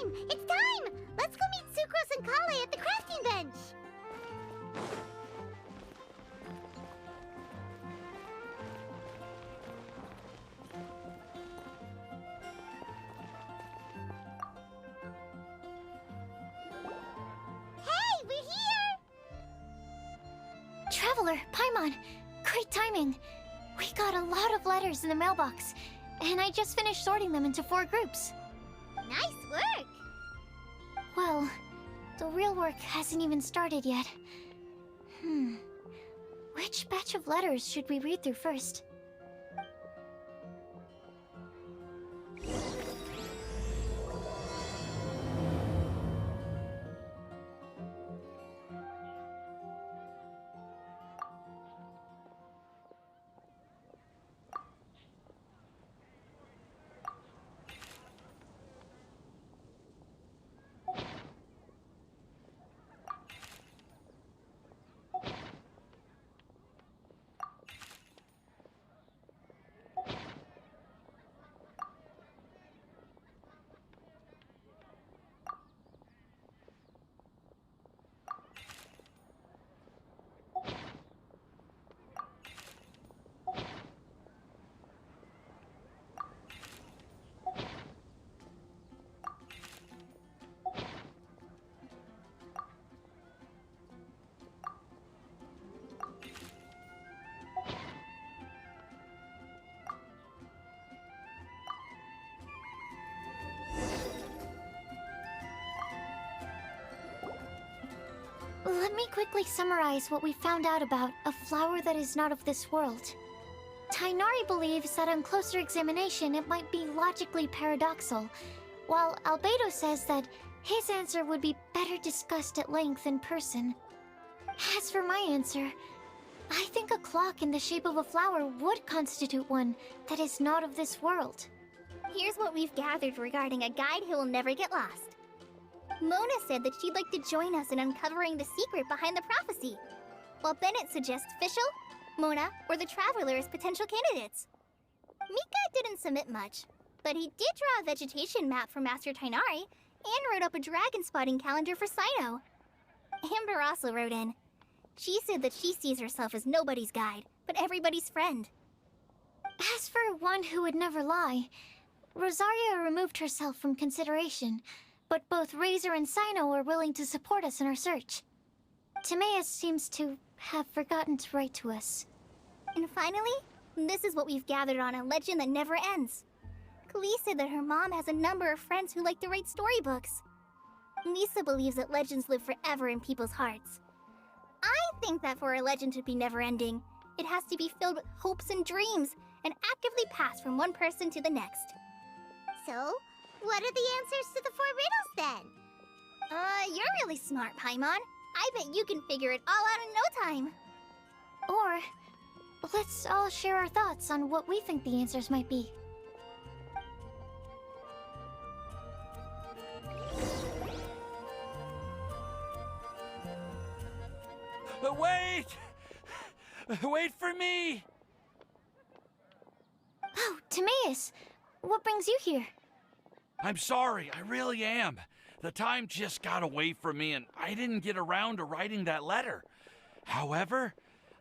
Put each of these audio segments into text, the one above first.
time! It's time! Let's go meet Sucrose and Collei at the crafting bench! Hey, we're here! Traveler, Paimon, great timing. We got a lot of letters in the mailbox, and I just finished sorting them into 4 groups. Nice work! Well, the real work hasn't even started yet. Which batch of letters should we read through first? Let me quickly summarize what we found out about a flower that is not of this world. Tighnari believes that on closer examination it might be logically paradoxal, while Albedo says that his answer would be better discussed at length in person. As for my answer, I think a clock in the shape of a flower would constitute one that is not of this world. Here's what we've gathered regarding a guide who will never get lost. Mona said that she'd like to join us in uncovering the secret behind the prophecy, while Bennett suggests Fischl, Mona, or the Traveler as potential candidates. Mika didn't submit much, but he did draw a vegetation map for Master Tighnari and wrote up a dragon spotting calendar for Cyno. Amber also wrote in. She said that she sees herself as nobody's guide, but everybody's friend. As for one who would never lie, Rosaria removed herself from consideration, but both Razor and Cyno are willing to support us in our search. Timaeus seems to have forgotten to write to us. And finally, this is what we've gathered on a legend that never ends. Klee said that her mom has a number of friends who like to write storybooks. Lisa believes that legends live forever in people's hearts. I think that for a legend to be never-ending, it has to be filled with hopes and dreams, and actively passed from one person to the next. So, what are the answers to the 4 riddles then? You're really smart, Paimon. I bet you can figure it all out in no time. Or, let's all share our thoughts on what we think the answers might be. Wait! Wait for me! Oh, Timaeus! What brings you here? I'm sorry, I really am. The time just got away from me and I didn't get around to writing that letter. However,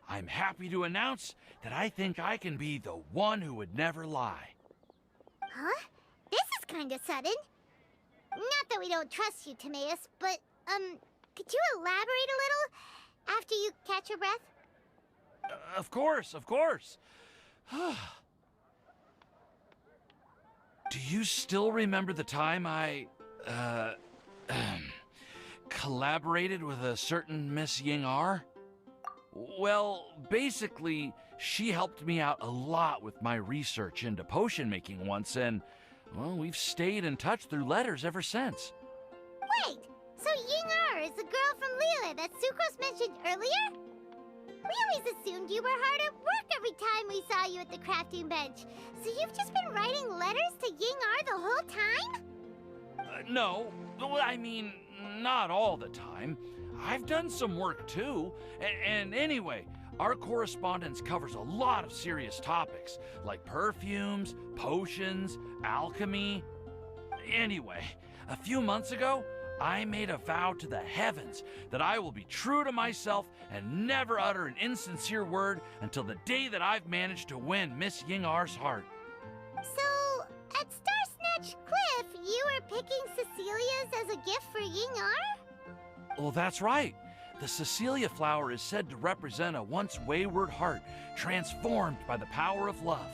I'm happy to announce that I think I can be the one who would never lie. Huh? This is kinda sudden. Not that we don't trust you, Timaeus, but, could you elaborate a little after you catch your breath? Of course, of course. Do you still remember the time I, collaborated with a certain Miss Ying-ar? Well, basically, she helped me out a lot with my research into potion making once, and, well, we've stayed in touch through letters ever since. Wait, so Ying-ar is the girl from Lila that Sucrose mentioned earlier? We always assumed you were hard at work every time we saw you at the crafting bench. So you've just been writing letters to Ying-ar the whole time? No, I mean, not all the time. I've done some work too. And anyway, our correspondence covers a lot of serious topics, like perfumes, potions, alchemy. Anyway, A few months ago, I made a vow to the heavens that I will be true to myself and never utter an insincere word until the day that I've managed to win Miss Yingar's heart. So, at Starsnatch Cliff, you were picking Cecilia's as a gift for Yingar? Well, that's right. The Cecilia flower is said to represent a once wayward heart transformed by the power of love.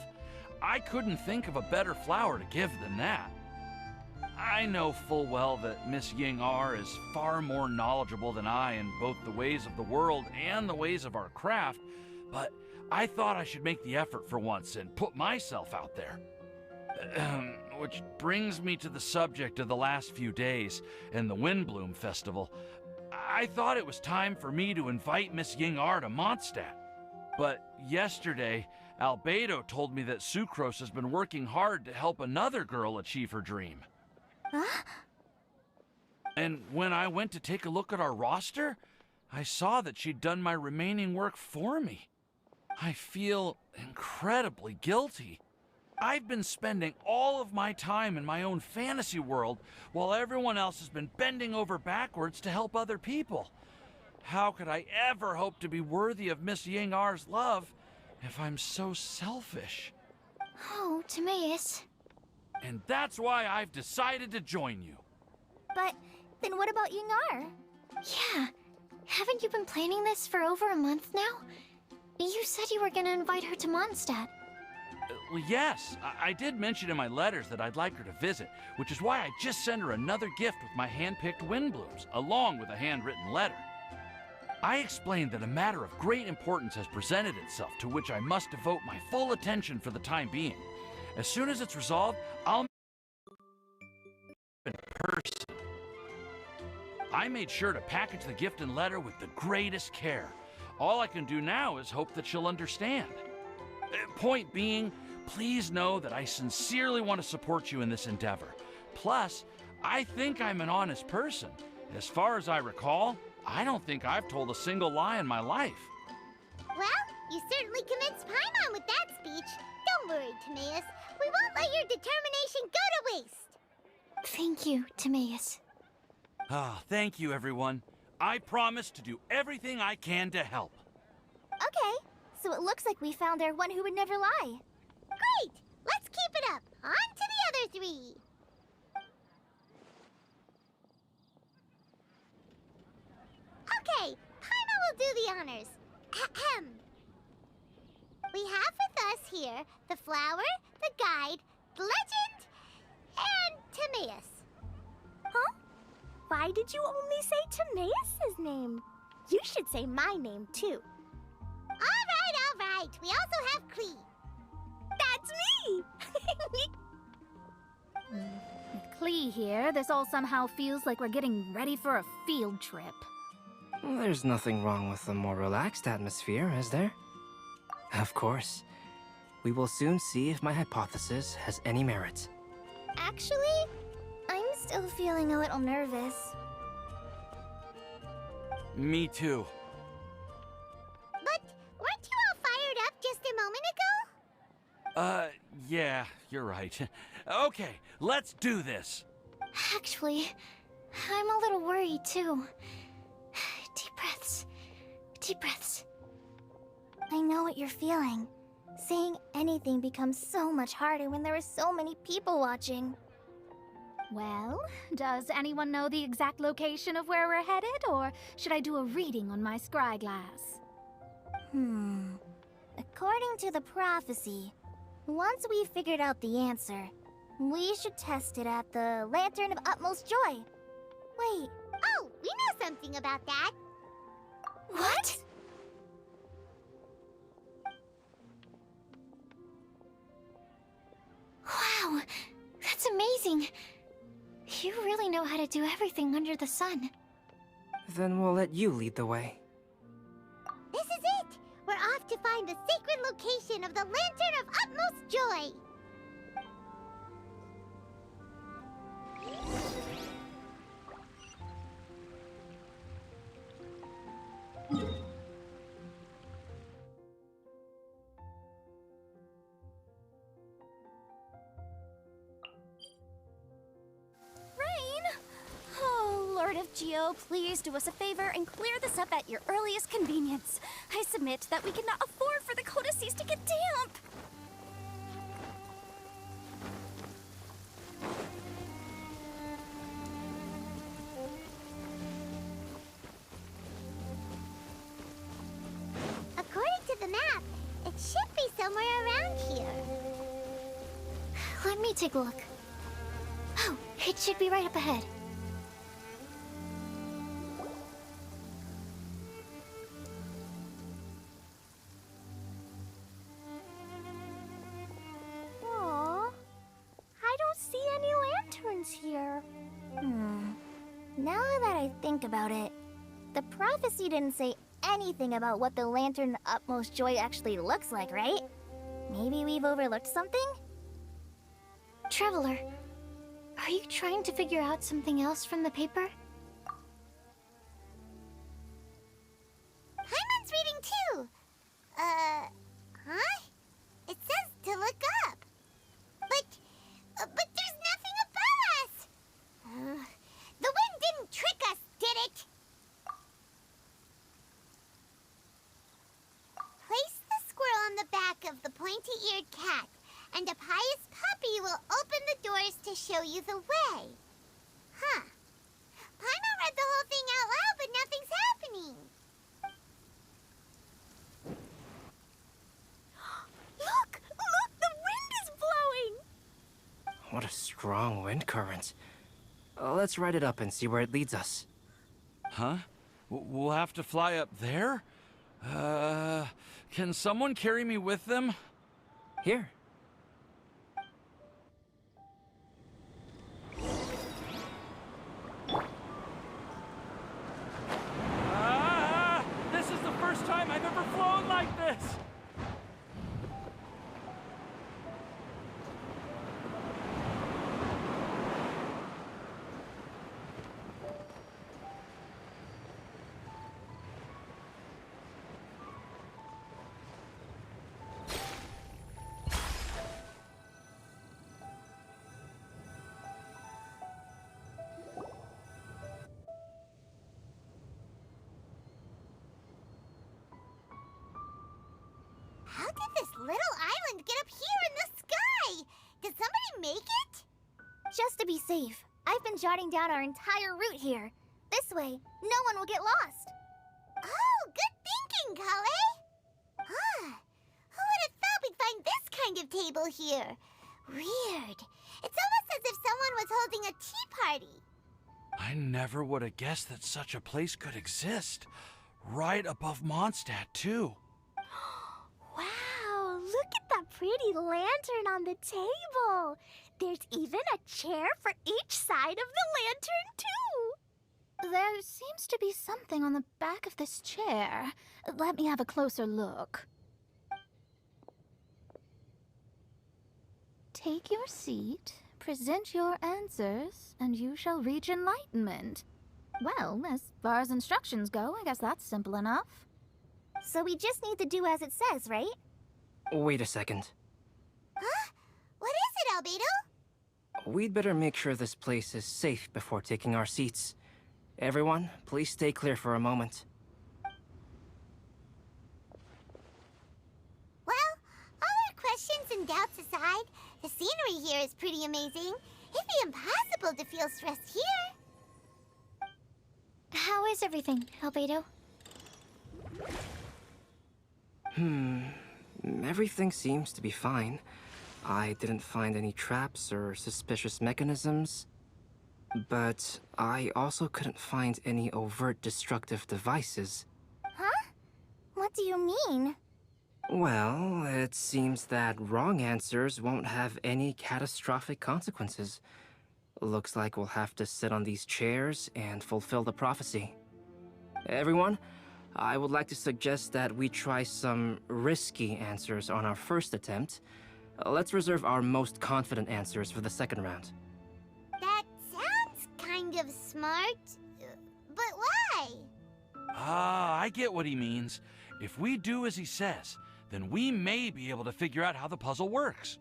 I couldn't think of a better flower to give than that. I know full well that Miss Yingar is far more knowledgeable than I in both the ways of the world and the ways of our craft, but I thought I should make the effort for once and put myself out there. Which brings me to the subject of the last few days and the Windbloom Festival. I thought it was time for me to invite Miss Yingar to Mondstadt. But yesterday, Albedo told me that Sucrose has been working hard to help another girl achieve her dream. Huh? And when I went to take a look at our roster, I saw that she'd done my remaining work for me. I feel incredibly guilty. I've been spending all of my time in my own fantasy world while everyone else has been bending over backwards to help other people. How could I ever hope to be worthy of Miss Yingar's love if I'm so selfish? Oh, Timaeus. And that's why I've decided to join you. But then what about Yingar? Yeah. Haven't you been planning this for over a month now? You said you were gonna invite her to Mondstadt. Well, yes, I did mention in my letters that I'd like her to visit, which is why I just sent her another gift with my hand-picked Windblooms, along with a handwritten letter. I explained that a matter of great importance has presented itself to which I must devote my full attention for the time being. As soon as it's resolved, I'll in person. I made sure to package the gift and letter with the greatest care. All I can do now is hope that she'll understand. Point being, please know that I sincerely want to support you in this endeavor. Plus, I think I'm an honest person. As far as I recall, I don't think I've told a single lie in my life. Well, you certainly convinced Paimon with that speech. Don't worry, Timaeus. We won't let your determination go to waste. Thank you, Timaeus. Thank you, everyone. I promise to do everything I can to help. Okay, so it looks like we found our one who would never lie. Great! Let's keep it up. On to the other three. Okay, Paimon will do the honors. Ahem. We have with us here the flower, the guide, the legend, and Timaeus. Huh? Why did you only say Timaeus' name? You should say my name, too. All right. We also have Klee. That's me! With Klee here, this all somehow feels like we're getting ready for a field trip. There's nothing wrong with a more relaxed atmosphere, is there? Of course. We will soon see if my hypothesis has any merit. Actually, I'm still feeling a little nervous. Me too. But weren't you all fired up just a moment ago? Yeah, you're right. Okay, let's do this. Actually, I'm a little worried too. Deep breaths. Deep breaths. I know what you're feeling. Saying anything becomes so much harder when there are so many people watching. Well, does anyone know the exact location of where we're headed, or should I do a reading on my scry glass? According to the prophecy, once we've figured out the answer, we should test it at the Lantern of Utmost Joy. Wait, Oh, we know something about that. what? Wow, that's amazing. You really know how to do everything under the sun. Then we'll let you lead the way. This is it. We're off to find the sacred location of the Lantern of Utmost Joy. Rain, Geo, please do us a favor and clear this up at your earliest convenience. I submit that we cannot afford for the codices to get damp. According to the map, it should be somewhere around here. Let me take a look. Oh, it should be right up ahead. Aww. I don't see any lanterns here. Now that I think about it, the prophecy didn't say anything about what the Lantern Utmost Joy actually looks like, right? Maybe we've overlooked something? Traveler, are you trying to figure out something else from the paper? Paimon's reading too. Huh? It says to look up. But there's nothing above us. The wind didn't trick us, did it? Place the squirrel on the back of the pointy-eared cat, and a pious puppy will open the doors to show you the way. Huh. Paimon read the whole thing out loud, but nothing's happening. Look! Look! The wind is blowing! What a strong wind current. Let's ride it up and see where it leads us. Huh? We'll have to fly up there? Can someone carry me with them? Here. This is the first time I've ever flown like this! How did this little island get up here in the sky? Did somebody make it? Just to be safe, I've been jotting down our entire route here. This way, no one will get lost. Oh, good thinking, Collei. Who would have thought we'd find this kind of table here? Weird. It's almost as if someone was holding a tea party. I never would have guessed that such a place could exist. Right above Mondstadt, too. Wow, look at that pretty lantern on the table. There's even a chair for each side of the lantern, too. There seems to be something on the back of this chair. Let me have a closer look. Take your seat, present your answers, and you shall reach enlightenment. Well, as far as instructions go, I guess that's simple enough. So we just need to do as it says, right? Wait a second. Huh? What is it, albedo? We'd better make sure this place is safe before taking our seats. Everyone, please stay clear for a moment. Well, all our questions and doubts aside, the scenery here is pretty amazing. It'd be impossible to feel stressed here. How is everything, albedo? Everything seems to be fine. I didn't find any traps or suspicious mechanisms. But I also couldn't find any overt destructive devices. Huh? What do you mean? Well, it seems that wrong answers won't have any catastrophic consequences. Looks like we'll have to sit on these chairs and fulfill the prophecy. Everyone, I would like to suggest that we try some risky answers on our first attempt. Let's reserve our most confident answers for the second round. That sounds kind of smart. But why? I get what he means. If we do as he says, then we may be able to figure out how the puzzle works.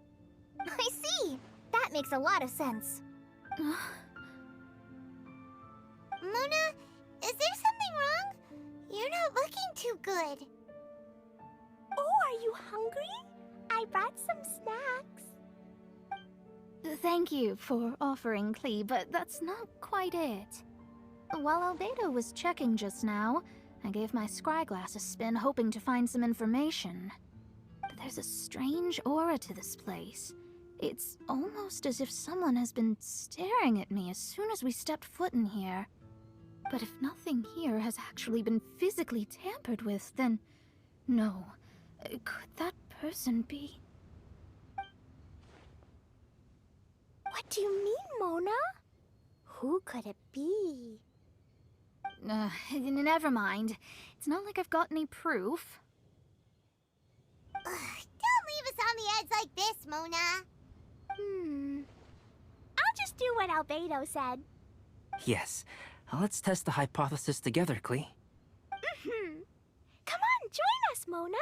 I see. That makes a lot of sense. Mona, is there something wrong? You're not looking too good. Oh, are you hungry? I brought some snacks. Thank you for offering, Klee, but that's not quite it. While albedo was checking just now, I gave my scryglass a spin hoping to find some information. But there's a strange aura to this place. It's almost as if someone has been staring at me as soon as we stepped foot in here. But if nothing here has actually been physically tampered with, then no. Could that person be? What do you mean, Mona? Who could it be? Never mind. It's not like I've got any proof. Don't leave us on the edge like this, Mona. I'll just do what albedo said. Yes. Let's test the hypothesis together, Klee. Come on, join us, Mona.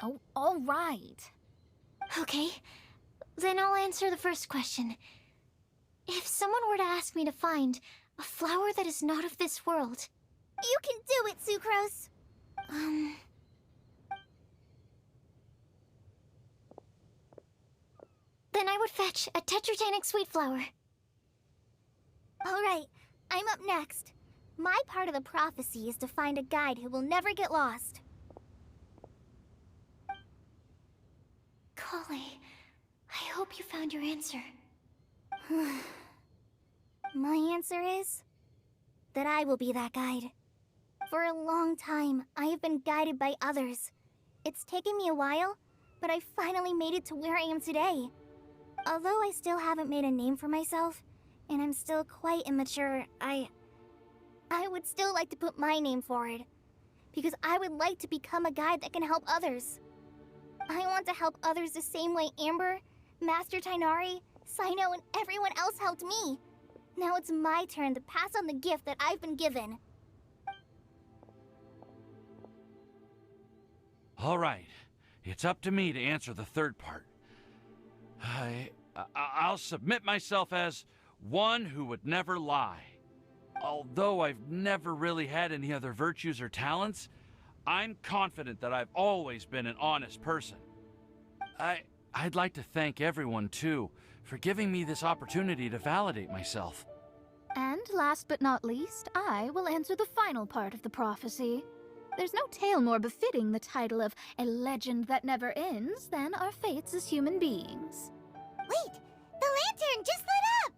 Oh, all right. Okay, then I'll answer the first question. If someone were to ask me to find a flower that is not of this world... You can do it, Sucrose! Then I would fetch a tetragenic sweet flower. Alright, I'm up next. My part of the prophecy is to find a guide who will never get lost. Collei, I hope you found your answer. My answer is that I will be that guide. For a long time, I have been guided by others. It's taken me a while, but I finally made it to where I am today. Although I still haven't made a name for myself, and I'm still quite immature, I would still like to put my name forward. Because I would like to become a guide that can help others. I want to help others the same way Amber, Master Tighnari, Cyno, and everyone else helped me. Now it's my turn to pass on the gift that I've been given. All right, it's up to me to answer the third part. I'll submit myself as one who would never lie. Although I've never really had any other virtues or talents, I'm confident that I've always been an honest person. I'd like to thank everyone, too, for giving me this opportunity to validate myself. And last but not least, I will answer the final part of the prophecy. There's no tale more befitting the title of a legend that never ends than our fates as human beings. Wait! The lantern just lit up!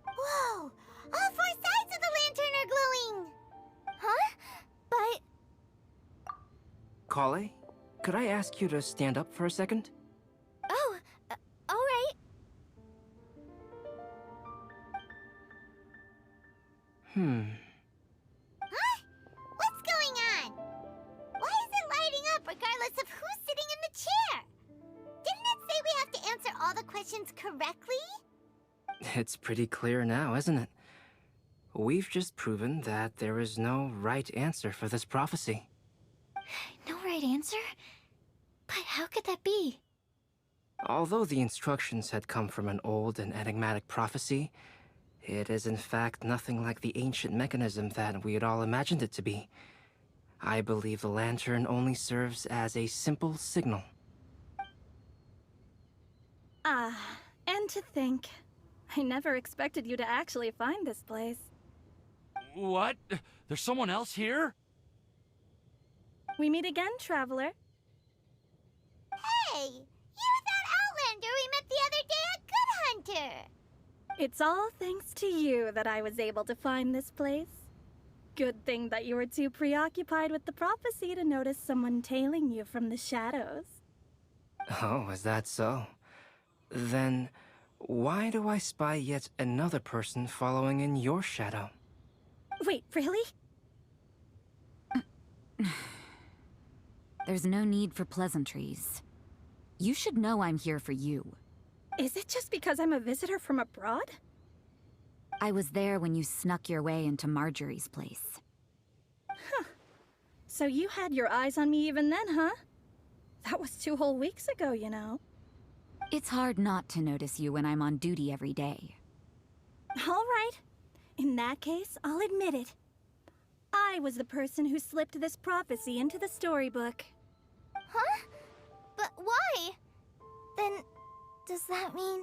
Whoa! All four sides of the lantern are glowing! Huh? But... Collei, could I ask you to stand up for a second? Oh, alright. Huh? What's going on? Why is it lighting up regardless of who's sitting in the chair? Didn't it say we have to answer all the questions correctly? It's pretty clear now, isn't it? We've just proven that there is no right answer for this prophecy. No right answer? But how could that be? Although the instructions had come from an old and enigmatic prophecy, it is in fact nothing like the ancient mechanism that we had all imagined it to be. I believe the lantern only serves as a simple signal. And to think, I never expected you to actually find this place. What? There's someone else here? We meet again, traveler. Hey! You're that Outlander we met the other day at Good Hunter! It's all thanks to you that I was able to find this place. Good thing that you were too preoccupied with the prophecy to notice someone tailing you from the shadows. Oh, is that so? Then, why do I spy yet another person following in your shadow? Wait, really? There's no need for pleasantries. You should know I'm here for you. Is it just because I'm a visitor from abroad? I was there when you snuck your way into Marjorie's place. Huh. So you had your eyes on me even then, huh? That was 2 whole weeks ago, you know. It's hard not to notice you when I'm on duty every day. All right. In that case, I'll admit it. I was the person who slipped this prophecy into the storybook. Huh? But why? Then, does that mean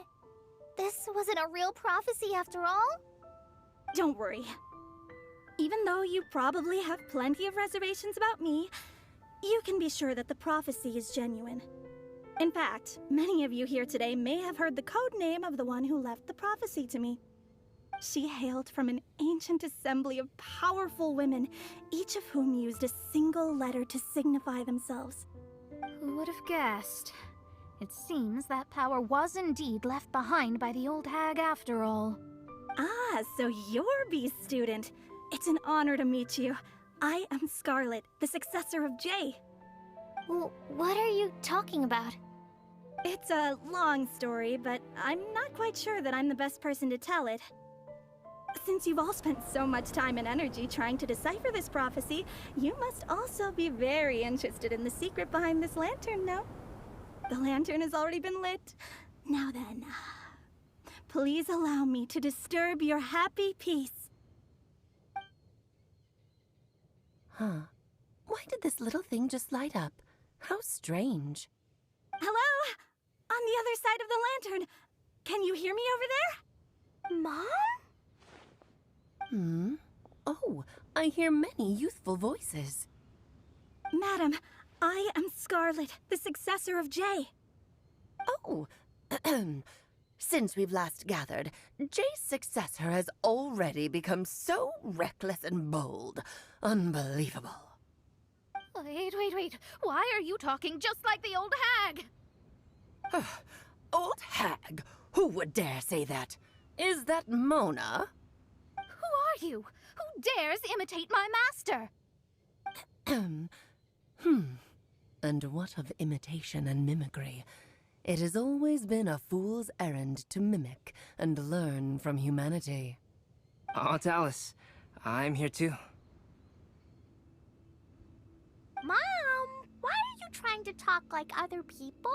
this wasn't a real prophecy after all? Don't worry. Even though you probably have plenty of reservations about me, you can be sure that the prophecy is genuine. In fact, many of you here today may have heard the code name of the one who left the prophecy to me. She hailed from an ancient assembly of powerful women, each of whom used a single letter to signify themselves. Who would have guessed? It seems that power was indeed left behind by the old hag after all. Ah, so you're B's student. It's an honor to meet you. I am Scarlet, the successor of Jay. What are you talking about? It's a long story, but I'm not quite sure that I'm the best person to tell it. Since you've all spent so much time and energy trying to decipher this prophecy, you must also be very interested in the secret behind this lantern, no? The lantern has already been lit. Now then, please allow me to disturb your happy peace. Huh. Why did this little thing just light up? How strange. Hello? On the other side of the lantern. Can you hear me over there? Mom? Oh, I hear many youthful voices. Madam, I am Scarlet, the successor of Jay. Oh, since we've last gathered, Jay's successor has already become so reckless and bold. Unbelievable. Wait. Why are you talking just like the old hag? Old hag? Who would dare say that? Is that Mona? Who are you? Who dares imitate my master? And what of imitation and mimicry? It has always been a fool's errand to mimic and learn from humanity. Aunt Alice, I'm here too. Mom, why are you trying to talk like other people?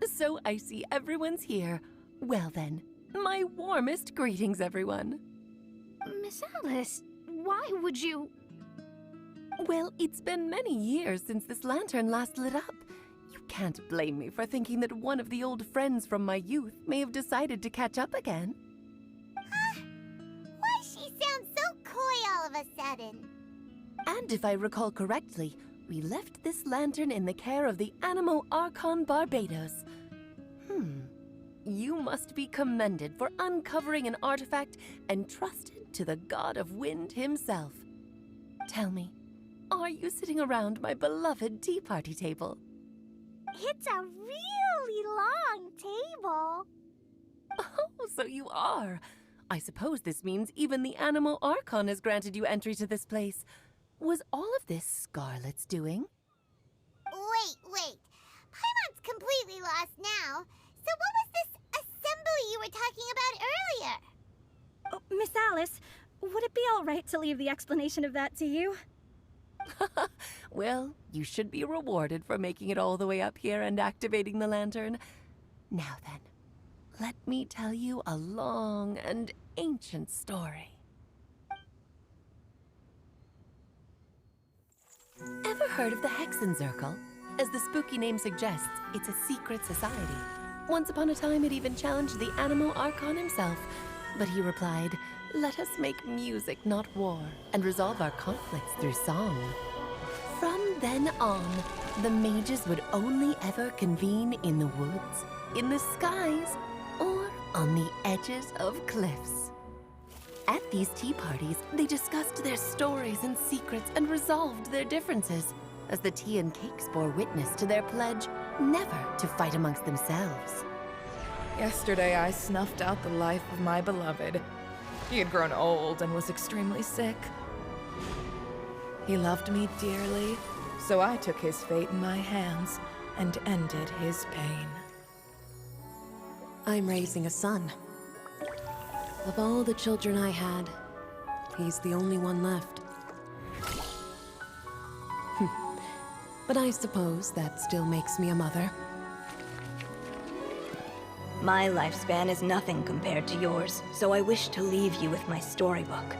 So I see everyone's here. Well then, my warmest greetings, everyone. Miss Alice, why would you... Well, it's been many years since this lantern last lit up. You can't blame me for thinking that one of the old friends from my youth may have decided to catch up again. Why she sounds so coy all of a sudden? And if I recall correctly, we left this lantern in the care of the Animo Archon Barbados. You must be commended for uncovering an artifact entrusted to the god of wind himself. Tell me, are you sitting around my beloved tea party table? It's a really long table. Oh, so you are. I suppose this means even the Animo Archon has granted you entry to this place. Was all of this Scarlet's doing? Wait. Paimon's completely lost now. So what was this assembly you were talking about earlier? Oh, Miss Alice, would it be all right to leave the explanation of that to you? Well, you should be rewarded for making it all the way up here and activating the lantern. Now then, let me tell you a long and ancient story. Ever heard of the Hexenzirkel? As the spooky name suggests, it's a secret society. Once upon a time, it even challenged the Animo Archon himself. But he replied, "Let us make music, not war, and resolve our conflicts through song." From then on, the mages would only ever convene in the woods, in the skies, or on the edges of cliffs. At these tea parties, they discussed their stories and secrets and resolved their differences, as the tea and cakes bore witness to their pledge never to fight amongst themselves. Yesterday, I snuffed out the life of my beloved. He had grown old and was extremely sick. He loved me dearly, so I took his fate in my hands and ended his pain. I'm raising a son. Of all the children I had, he's the only one left. But I suppose that still makes me a mother. My lifespan is nothing compared to yours, so I wish to leave you with my storybook.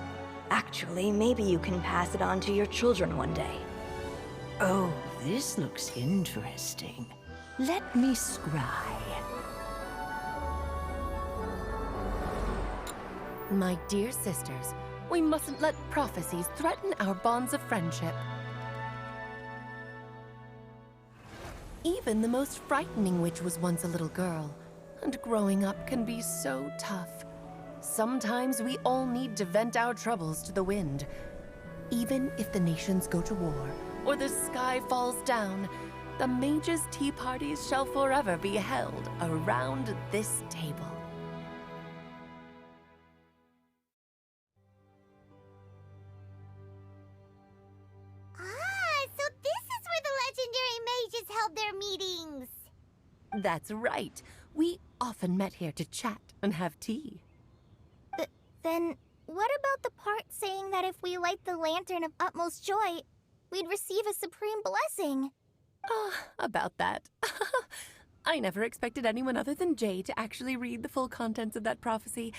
Actually, maybe you can pass it on to your children one day. Oh, this looks interesting. Let me scry. My dear sisters, we mustn't let prophecies threaten our bonds of friendship. Even the most frightening witch was once a little girl, and growing up can be so tough. Sometimes we all need to vent our troubles to the wind. Even if the nations go to war, or the sky falls down, the mages' tea parties shall forever be held around this table. So this is where the legendary mages held their meetings! That's right. We often met here to chat and have tea. Then, what about the part saying that if we light the lantern of utmost joy, we'd receive a supreme blessing? About that. I never expected anyone other than Jay to actually read the full contents of that prophecy.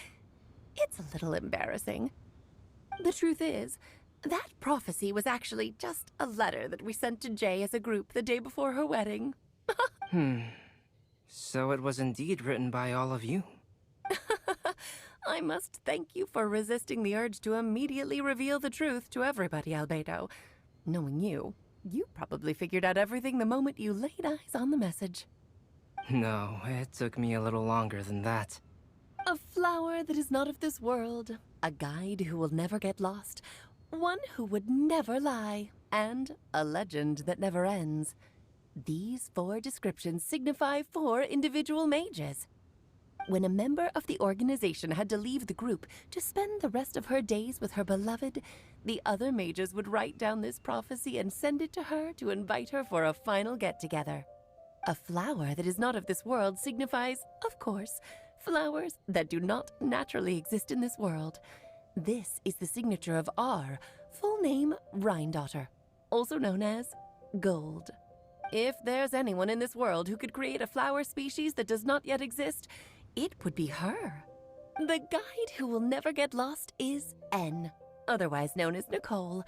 It's a little embarrassing. The truth is, that prophecy was actually just a letter that we sent to Jay as a group the day before her wedding. So it was indeed written by all of you. I must thank you for resisting the urge to immediately reveal the truth to everybody, Albedo. Knowing you, you probably figured out everything the moment you laid eyes on the message. No, it took me a little longer than that. A flower that is not of this world, a guide who will never get lost, one who would never lie, and a legend that never ends. These 4 descriptions signify 4 individual mages. When a member of the organization had to leave the group to spend the rest of her days with her beloved, the other mages would write down this prophecy and send it to her to invite her for a final get-together. A flower that is not of this world signifies, of course, flowers that do not naturally exist in this world. This is the signature of our full name, Rhine-daughter, also known as Gold. If there's anyone in this world who could create a flower species that does not yet exist, it would be her. The guide who will never get lost is N, otherwise known as Nicole.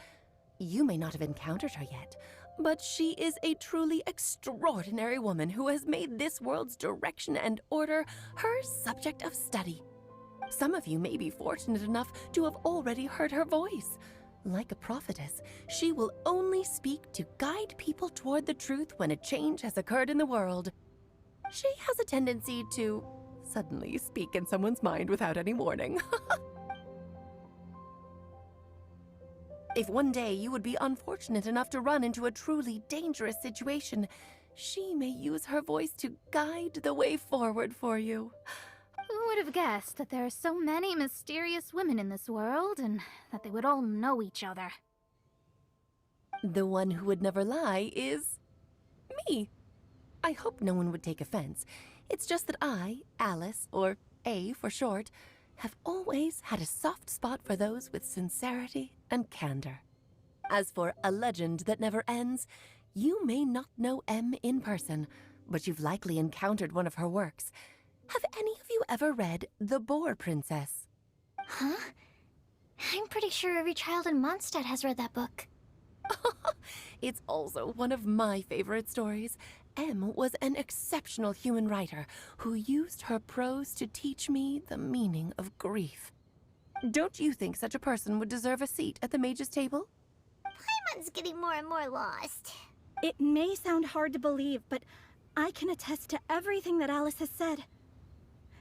You may not have encountered her yet, but she is a truly extraordinary woman who has made this world's direction and order her subject of study. Some of you may be fortunate enough to have already heard her voice. Like a prophetess, she will only speak to guide people toward the truth when a change has occurred in the world. She has a tendency to suddenly speak in someone's mind without any warning. If one day you would be unfortunate enough to run into a truly dangerous situation, she may use her voice to guide the way forward for you. Who would have guessed that there are so many mysterious women in this world, and that they would all know each other? The one who would never lie is me. I hope no one would take offense. It's just that I, Alice, or A for short, have always had a soft spot for those with sincerity and candor. As for a legend that never ends, you may not know M in person, but you've likely encountered one of her works. Have any of you ever read The Boar Princess? Huh? I'm pretty sure every child in Mondstadt has read that book. It's also one of my favorite stories. M was an exceptional human writer who used her prose to teach me the meaning of grief. Don't you think such a person would deserve a seat at the mage's table? Paimon's getting more and more lost. It may sound hard to believe, but I can attest to everything that Alice has said.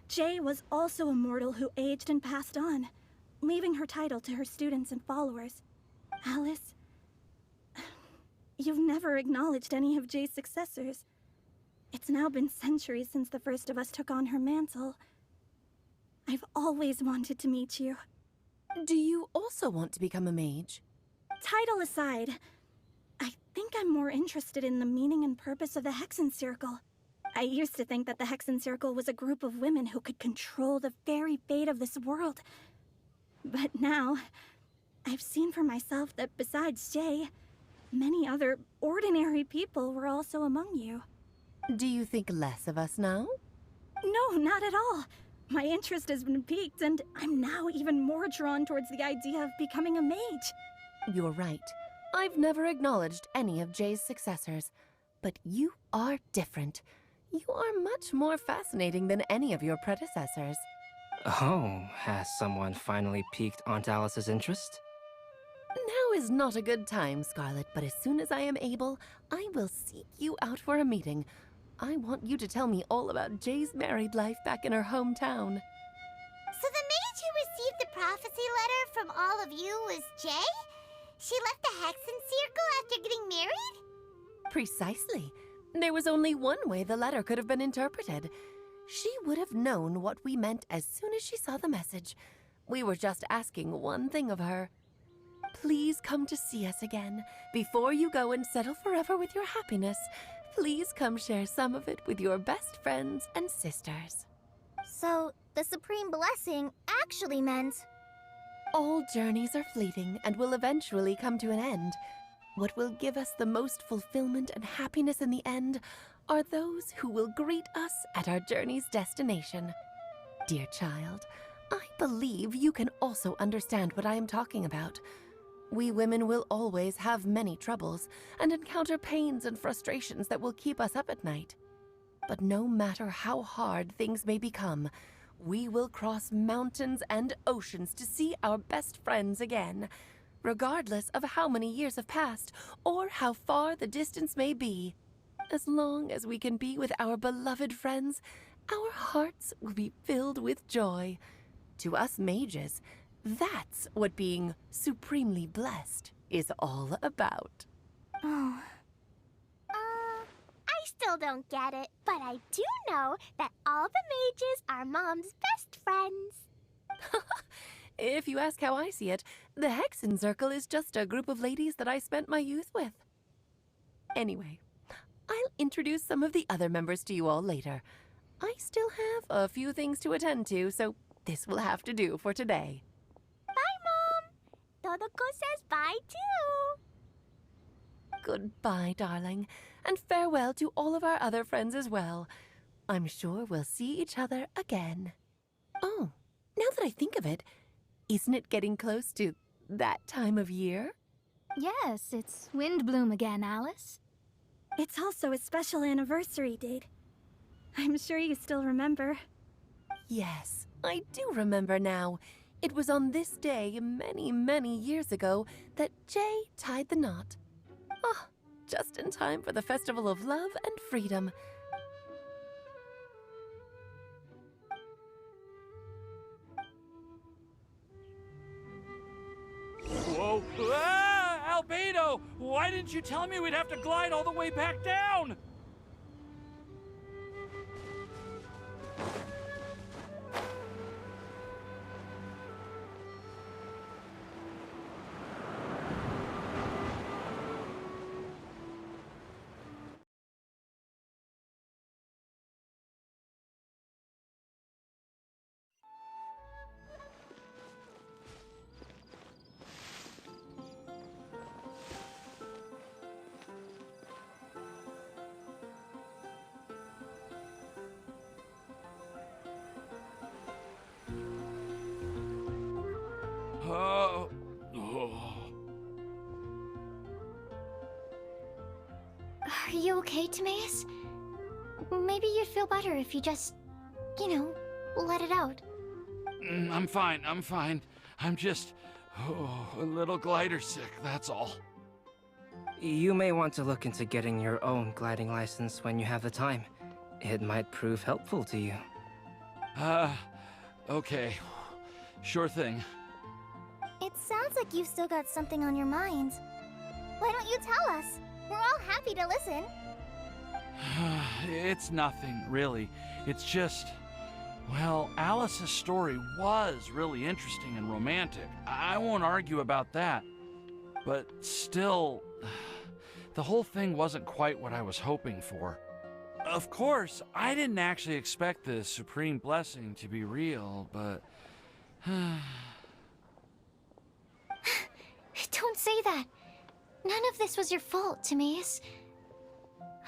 Jay was also a mortal who aged and passed on, leaving her title to her students and followers. Alice, you've never acknowledged any of Jay's successors. It's now been centuries since the first of us took on her mantle. I've always wanted to meet you. Do you also want to become a mage? Title aside, I think I'm more interested in the meaning and purpose of the Hexen Circle. I used to think that the Hexen Circle was a group of women who could control the very fate of this world. But now, I've seen for myself that besides Jay, many other ordinary people were also among you. Do you think less of us now? No, not at all. My interest has been piqued, and I'm now even more drawn towards the idea of becoming a mage. You're right. I've never acknowledged any of Jay's successors, but you are different. You are much more fascinating than any of your predecessors. Oh, has someone finally piqued Aunt Alice's interest? Now is not a good time, Scarlet, but as soon as I am able, I will seek you out for a meeting. I want you to tell me all about Jay's married life back in her hometown. So the mage who received the prophecy letter from all of you was Jay? She left the Hexen Circle after getting married? Precisely. There was only one way the letter could have been interpreted. She would have known what we meant as soon as she saw the message. We were just asking one thing of her. Please come to see us again. Before you go and settle forever with your happiness, please come share some of it with your best friends and sisters. So, the Supreme Blessing actually meant... All journeys are fleeting and will eventually come to an end. What will give us the most fulfillment and happiness in the end are those who will greet us at our journey's destination. Dear child, I believe you can also understand what I am talking about. We women will always have many troubles and encounter pains and frustrations that will keep us up at night. But no matter how hard things may become, we will cross mountains and oceans to see our best friends again, regardless of how many years have passed or how far the distance may be. As long as we can be with our beloved friends, our hearts will be filled with joy. To us mages, that's what being supremely blessed is all about. Oh. I still don't get it, but I do know that all the mages are Mom's best friends. If you ask how I see it, the Hexen Circle is just a group of ladies that I spent my youth with. Anyway, I'll introduce some of the other members to you all later. I still have a few things to attend to, so this will have to do for today. Bye, Mom. Todoko says bye, too. Goodbye, darling, and farewell to all of our other friends as well. I'm sure we'll see each other again. Oh, now that I think of it, isn't it getting close to that time of year? Yes, it's wind bloom again, Alice. It's also a special anniversary date. I'm sure you still remember. Yes, I do remember now. It was on this day many, many years ago that Jay tied the knot. Ah, just in time for the Festival of Love and Freedom. Whoa! Ah! Albedo! Why didn't you tell me we'd have to glide all the way back down? Are you okay, Timaeus? Maybe you'd feel better if you just, let it out. I'm fine, I'm fine. I'm just, a little glider sick, that's all. You may want to look into getting your own gliding license when you have the time. It might prove helpful to you. Okay. Sure thing. It sounds like you've still got something on your mind. Why don't you tell us? We're all happy to listen. It's nothing, really. It's just... Well, Alice's story was really interesting and romantic. I won't argue about that. But still, the whole thing wasn't quite what I was hoping for. Of course, I didn't actually expect the Supreme Blessing to be real, but... Don't say that. None of this was your fault, Timaeus.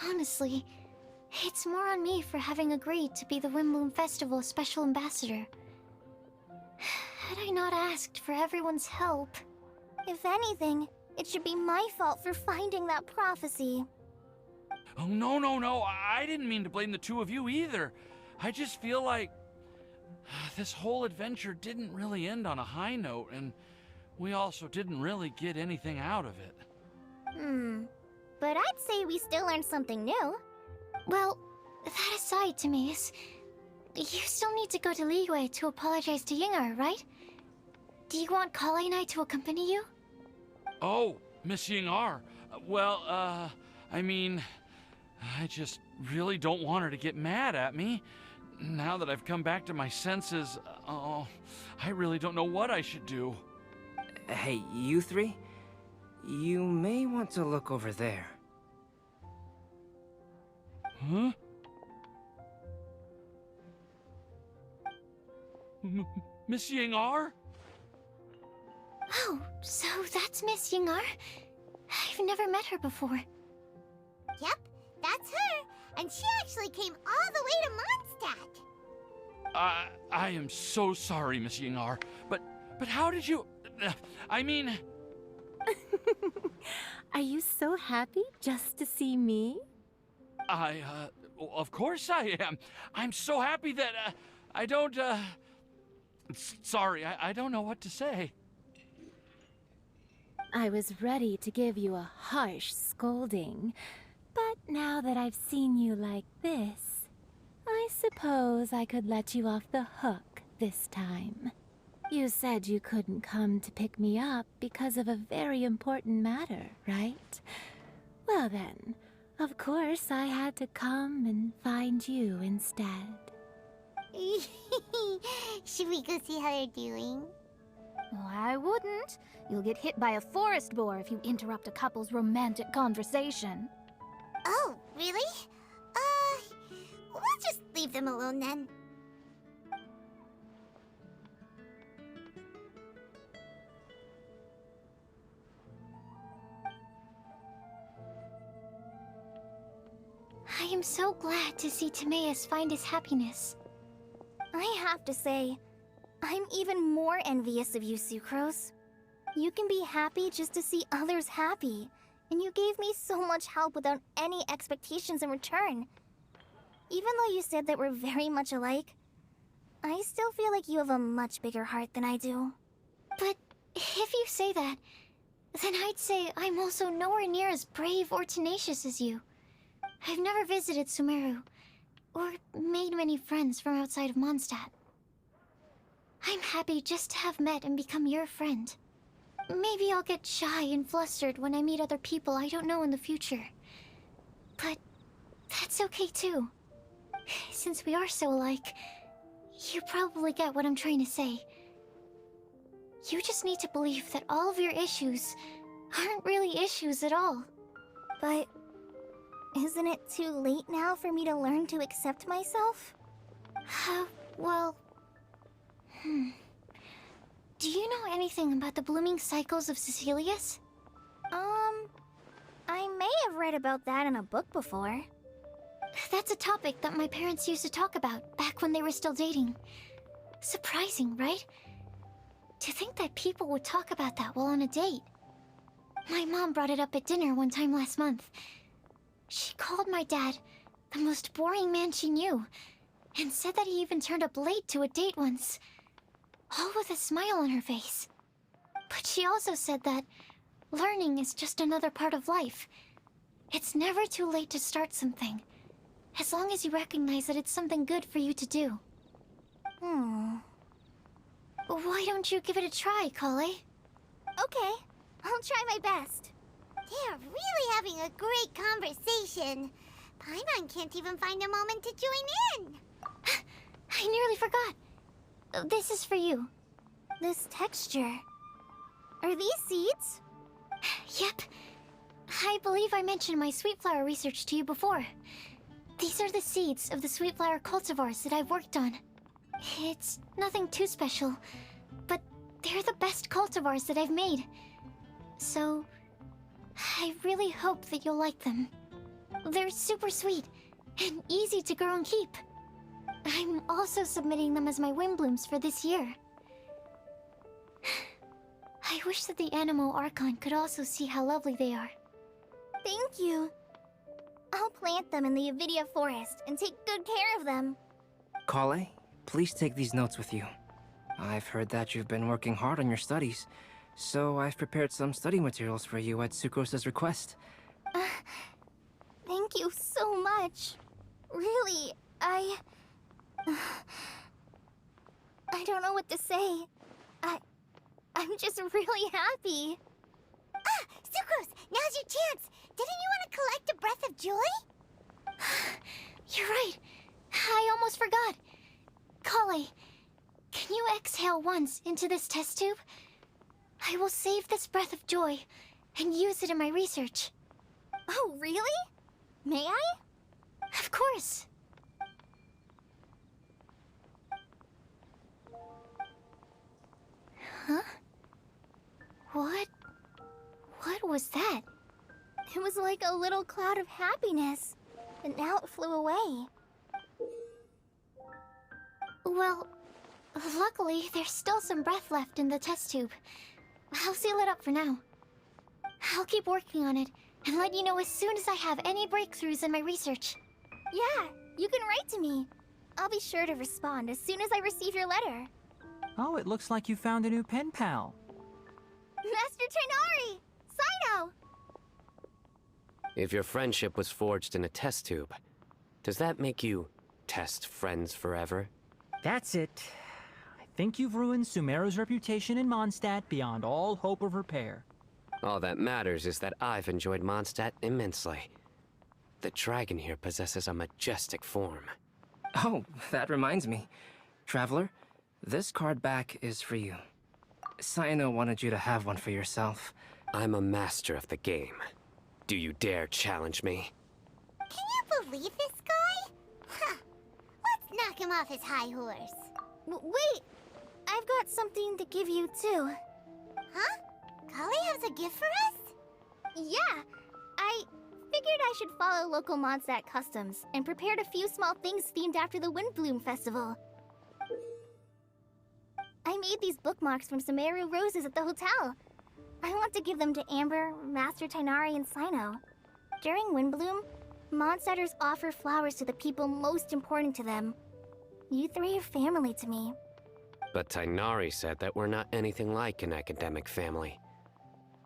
Honestly, It's more on me for having agreed to be the Windbloom Festival Special Ambassador. Had I not asked for everyone's help... If anything, it should be my fault for finding that prophecy. Oh, no. I didn't mean to blame the two of you either. I just feel like this whole adventure didn't really end on a high note, and we also didn't really get anything out of it. But I'd say we still learned something new. Well, that aside, Timaeus, you still need to go to Liyue to apologize to Yingar, right? Do you want Collei and I to accompany you? Oh, Miss Yingar. I mean, I just really don't want her to get mad at me. Now that I've come back to my senses, I really don't know what I should do. Hey, you three? You may want to look over there. Huh? Miss Yingar? Oh, so that's Miss Yingar? I've never met her before. Yep, that's her. And she actually came all the way to Mondstadt. I am so sorry, Miss Yingar. But how did you... I mean... Are you so happy just to see me? Of course I am. I'm so happy that, I don't, sorry, I don't know what to say. I was ready to give you a harsh scolding, but now that I've seen you like this, I suppose I could let you off the hook this time. You said you couldn't come to pick me up because of a very important matter, right? Well then, of course I had to come and find you instead. Should we go see how they're doing? Oh, I wouldn't. You'll get hit by a forest boar if you interrupt a couple's romantic conversation. Oh, really? We'll just leave them alone then. I am so glad to see Timaeus find his happiness. I have to say, I'm even more envious of you, Sucrose. You can be happy just to see others happy, and you gave me so much help without any expectations in return. Even though you said that we're very much alike, I still feel like you have a much bigger heart than I do. But if you say that, then I'd say I'm also nowhere near as brave or tenacious as you. I've never visited Sumeru, or made many friends from outside of Mondstadt. I'm happy just to have met and become your friend. Maybe I'll get shy and flustered when I meet other people I don't know in the future. But that's okay too. Since we are so alike, you probably get what I'm trying to say. You just need to believe that all of your issues aren't really issues at all. But isn't it too late now for me to learn to accept myself? Well... Do you know anything about the blooming cycles of Cecilius? I may have read about that in a book before. That's a topic that my parents used to talk about back when they were still dating. Surprising, right? To think that people would talk about that while on a date. My mom brought it up at dinner one time last month. She called my dad the most boring man she knew, and said that he even turned up late to a date once, all with a smile on her face. But she also said that learning is just another part of life. It's never too late to start something, as long as you recognize that it's something good for you to do. Why don't you give it a try, Collei? Okay, I'll try my best. They're really having a great conversation. Paimon can't even find a moment to join in. I nearly forgot. This is for you. This texture. Are these seeds? Yep. I believe I mentioned my sweet flower research to you before. These are the seeds of the sweet flower cultivars that I've worked on. It's nothing too special, but they're the best cultivars that I've made. So, I really hope that you'll like them. They're super sweet, and easy to grow and keep. I'm also submitting them as my windblooms for this year. I wish that the Animal Archon could also see how lovely they are. Thank you. I'll plant them in the Avidia forest and take good care of them. Collei, please take these notes with you. I've heard that you've been working hard on your studies, so I've prepared some study materials for you at Sucrose's request. Thank you so much. Really, I don't know what to say. I'm just really happy. Ah, Sucrose, now's your chance. Didn't you want to collect a breath of joy? You're right. I almost forgot. Collei, can you exhale once into this test tube? I will save this breath of joy and use it in my research. Oh, really? May I? Of course. Huh? What was that? It was like a little cloud of happiness, but now it flew away. Well, luckily, there's still some breath left in the test tube. I'll seal it up for now. I'll keep working on it and let you know as soon as I have any breakthroughs in my research. Yeah, you can write to me. I'll be sure to respond as soon as I receive your letter. Oh, it looks like you found a new pen pal. Master Tighnari! Cyno! If your friendship was forged in a test tube, does that make you test friends forever? That's it. I think you've ruined Sumeru's reputation in Mondstadt beyond all hope of repair. All that matters is that I've enjoyed Mondstadt immensely. The dragon here possesses a majestic form. Oh, that reminds me. Traveler, this card back is for you. Cyno wanted you to have one for yourself. I'm a master of the game. Do you dare challenge me? Can you believe this guy? Huh. Let's knock him off his high horse. Wait! I've got something to give you, too. Huh? Collei has a gift for us? Yeah! I figured I should follow local Mondstadt customs and prepared a few small things themed after the Windbloom Festival. I made these bookmarks from Sumeru roses at the hotel. I want to give them to Amber, Master Tighnari, and Cyno. During Windbloom, Mondstadters offer flowers to the people most important to them. You three are family to me. But Tighnari said that we're not anything like an academic family.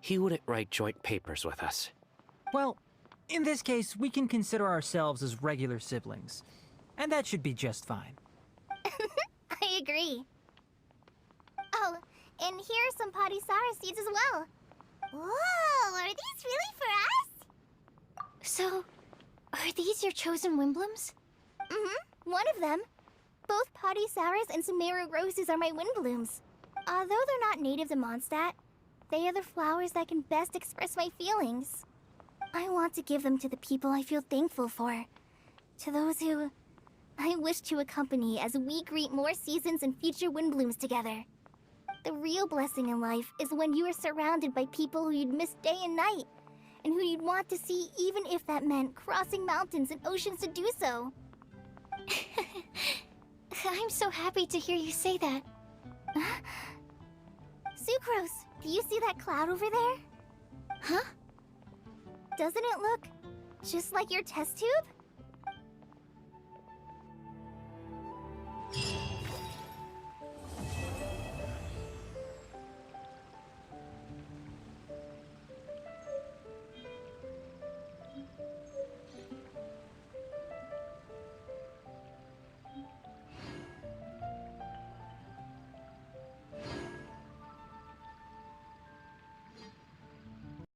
He wouldn't write joint papers with us. Well, in this case, we can consider ourselves as regular siblings. And that should be just fine. I agree. Oh, and here are some padisara seeds as well. Whoa, are these really for us? So, are these your chosen windblooms? Mm-hmm, one of them. Both padisaras and Sumeru roses are my windblooms. Although they're not native to Mondstadt, they are the flowers that can best express my feelings. I want to give them to the people I feel thankful for. To those who I wish to accompany as we greet more seasons and future windblooms together. The real blessing in life is when you are surrounded by people who you'd miss day and night, and who you'd want to see even if that meant crossing mountains and oceans to do so. I'm so happy to hear you say that. Sucrose, do you see that cloud over there? Huh? Doesn't it look just like your test tube?